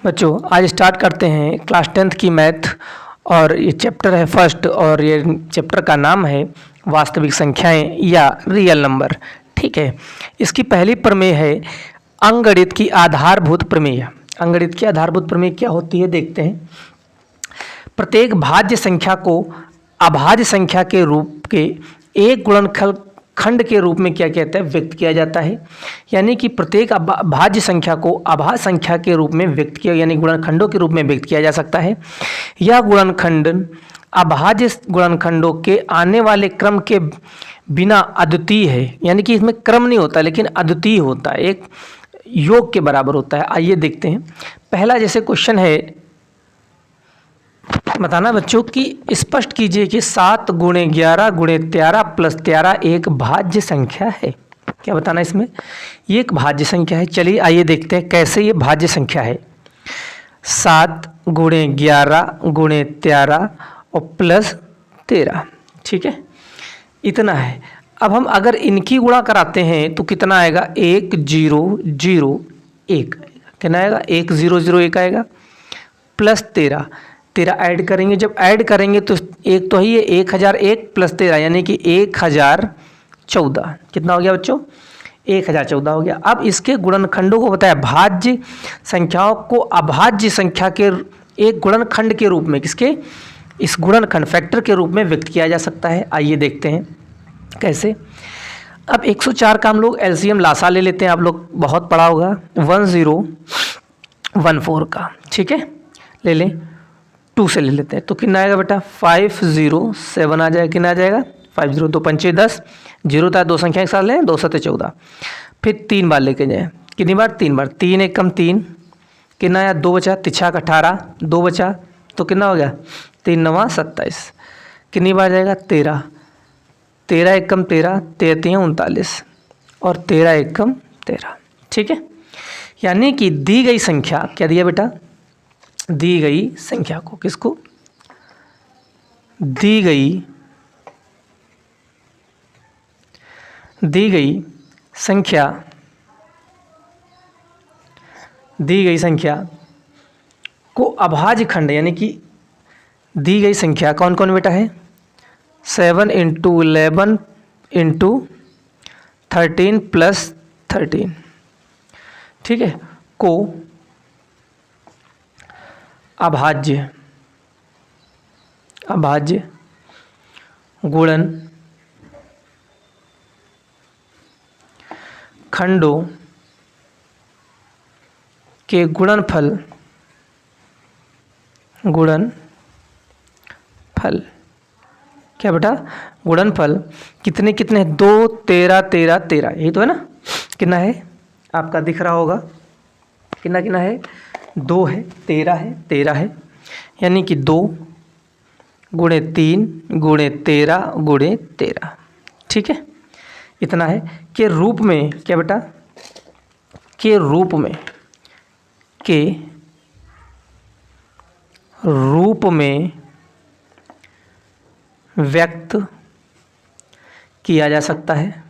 बच्चों आज स्टार्ट करते हैं क्लास 10th की मैथ। और ये चैप्टर है फर्स्ट, और ये चैप्टर का नाम है वास्तविक संख्याएं या रियल नंबर। ठीक है, इसकी पहली प्रमेय है अंकगणित की आधारभूत प्रमेय। अंकगणित की आधारभूत प्रमेय क्या होती है देखते हैं। प्रत्येक भाज्य संख्या को अभाज्य संख्या के रूप के एक गुणनखंड खंड के रूप में क्या कहते हैं व्यक्त किया जाता है। यानी कि प्रत्येक भाज्य संख्या को अभाज्य संख्या के रूप में व्यक्त किया, यानी गुणनखंडों के रूप में व्यक्त किया जा सकता है। यह गुणनखंड अभाज्य गुणनखंडों के आने वाले क्रम के बिना अद्वितीय है, यानी कि इसमें क्रम नहीं होता लेकिन अद्वितीय होता है, एक योग के बराबर होता है। आइए देखते हैं। पहला जैसे क्वेश्चन है, बताना बच्चों कि स्पष्ट कीजिए कि 7 गुणे 11 गुणे 13 प्लस 13 एक भाज्य संख्या है। क्या बताना इसमें, ये एक भाज्य संख्या है। चलिए आइए देखते हैं कैसे ये भाज्य संख्या है। 7 गुणे 11 गुणे 13 और प्लस 13, ठीक है, इतना है। अब हम अगर इनकी गुणा कराते हैं तो कितना आएगा, 1 0 0 1 कितना आएगा, 1 0 0 1 आएगा, प्लस 13 ऐड करेंगे। जब ऐड करेंगे तो एक तो ही है 1001 प्लस 13 यानी कि 1014। कितना हो गया बच्चों, 1014 हो गया। अब इसके गुणनखंडों को बताया, भाज्य संख्याओं को अभाज्य संख्या के एक गुणनखंड के रूप में, किसके, इस गुणनखंड फैक्टर के रूप में व्यक्त किया जा सकता है। आइए देखते हैं कैसे। अब 104 का हम लोग एलसीएम लासा ले लेते हैं। आप लोग बहुत पढ़ा होगा 1014 का, ठीक है, ले लें। 2 से ले लेते हैं तो कितना आएगा बेटा, 507 आ जाएगा। कितना आ जाएगा, 50, 2 पंचे 10, 0 था, 2 संख्या एक साथ लें, 2 7 14। फिर 3 बार लेके जाए, कितनी बार, 3 बार, 3 1 कम 3, कितना आया, 2 बचा, 3 18, 2 बचा तो कितना हो गया, 3 9 27। कितनी बार जाएगा, 13, 13 1 कम 13, 13 39 और 13 1 कम 13, ठीक है। यानी कि दी गई संख्या, क्या दिया बेटा, दी गई संख्या को, किसको, दी गई संख्या को अभाज्य खंड, यानी कि दी गई संख्या कौन कौन बेटा है, 7 × 11 × 13 प्लस 13, ठीक है, को अभाज्य गुणन खंडों के गुणनफल क्या बेटा, गुणनफल कितने कितने, 2 13 13 13, यही तो है ना। कितना है आपका दिख रहा होगा, कितना कितना है, 2 है, 13 है, 13 है, यानी कि 2 गुणे 3 गुणे 13 गुणे 13, ठीक है, इतना है। के रूप में, क्या बेटा, के रूप में व्यक्त किया जा सकता है,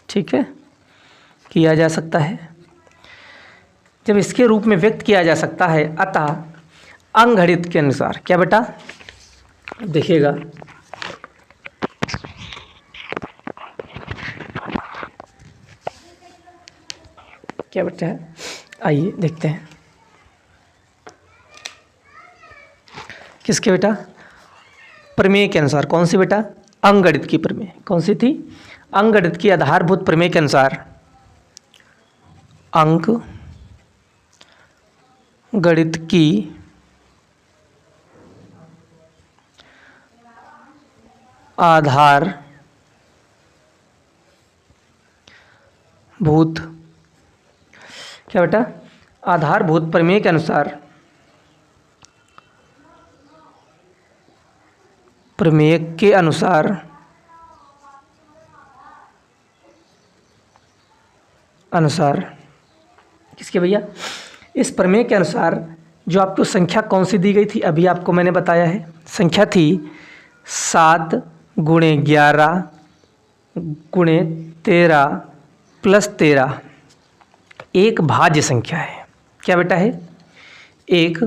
ठीक है, किया जा सकता है। जब इसके रूप में व्यक्त किया जा सकता है, अतः अंकगणित के अनुसार, क्या बेटा, देखिएगा, क्या बेटा है, आइए देखते हैं किसके बेटा, प्रमेय के अनुसार। कौन सी बेटा, अंकगणित की प्रमेय, कौन सी थी, अंकगणित की आधारभूत प्रमेय के अनुसार अंकगणित की आधारभूत, क्या बेटा, आधारभूत प्रमेय के अनुसार किसके भैया, इस प्रमेय के अनुसार जो आपको संख्या कौन सी दी गई थी, अभी आपको मैंने बताया है, संख्या थी 7 गुणे 11 गुणे 13 प्लस 13 एक भाज्य संख्या है। क्या बेटा है? एक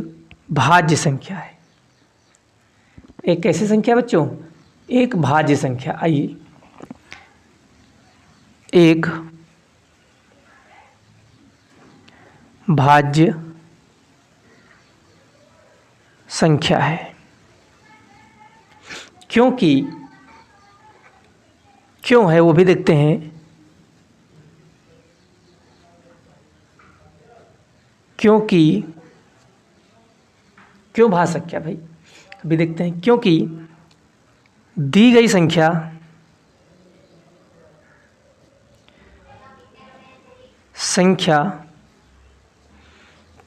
भाज्य संख्या है। एक कैसी संख्या बच्चों? एक भाज्य संख्या। आइए, एक भाज्य संख्या है। क्योंकि क्यों है वो भी देखते हैं। क्योंकि क्यों भाज्य संख्या भाई? अभी देखते हैं। क्योंकि दी गई संख्या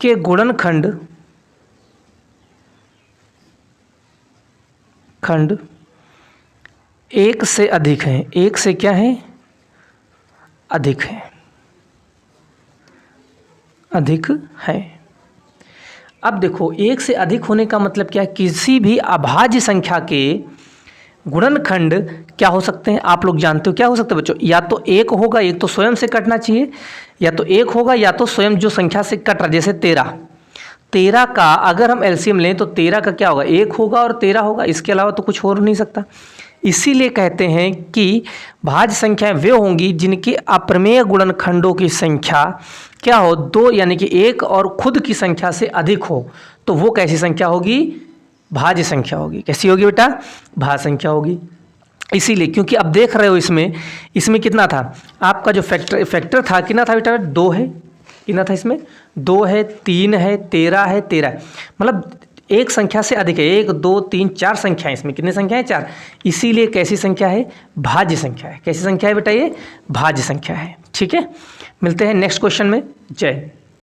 के गुणनखंड एक से अधिक है। एक से क्या है? अधिक है। अधिक है। अब देखो, एक से अधिक होने का मतलब क्या है? किसी भी अभाज्य संख्या के गुणनखंड क्या हो सकते हैं? आप लोग जानते हो क्या हो सकते हैं बच्चों? या तो एक होगा, एक तो स्वयं से कटना चाहिए, या तो एक होगा या तो स्वयं जो संख्या से कट रहा। जैसे 13 का अगर हम एलसीएम लें तो 13 का क्या होगा? एक होगा और 13 होगा। इसके अलावा तो कुछ हो नहीं सकता। इसीलिए कहते हैं कि भाज्य संख्याएं वे होंगी जिनके अप्रमेय गुणनखंडों की संख्या क्या हो? 2 यानी कि एक और खुद की संख्या से अधिक हो। तो वो कैसी संख्या होगी? भाज्य संख्या होगी। कैसी होगी बेटा? भाज्य संख्या होगी। इसीलिए, क्योंकि अब देख रहे हो इसमें कितना था आपका जो फैक्टर था, कितना था बेटा? 2 है। कितना था इसमें? 2 है, 3 है, 13 है, 13 है। मतलब एक संख्या से अधिक है। 1 2 3 4 संख्याएं। इसमें कितनी संख्या है? 4। इसीलिए कैसी संख्या है? भाज्य संख्या है। कैसी संख्या है बेटा? ये भाज्य संख्या है। ठीक है, मिलते हैं नेक्स्ट क्वेश्चन में। जय।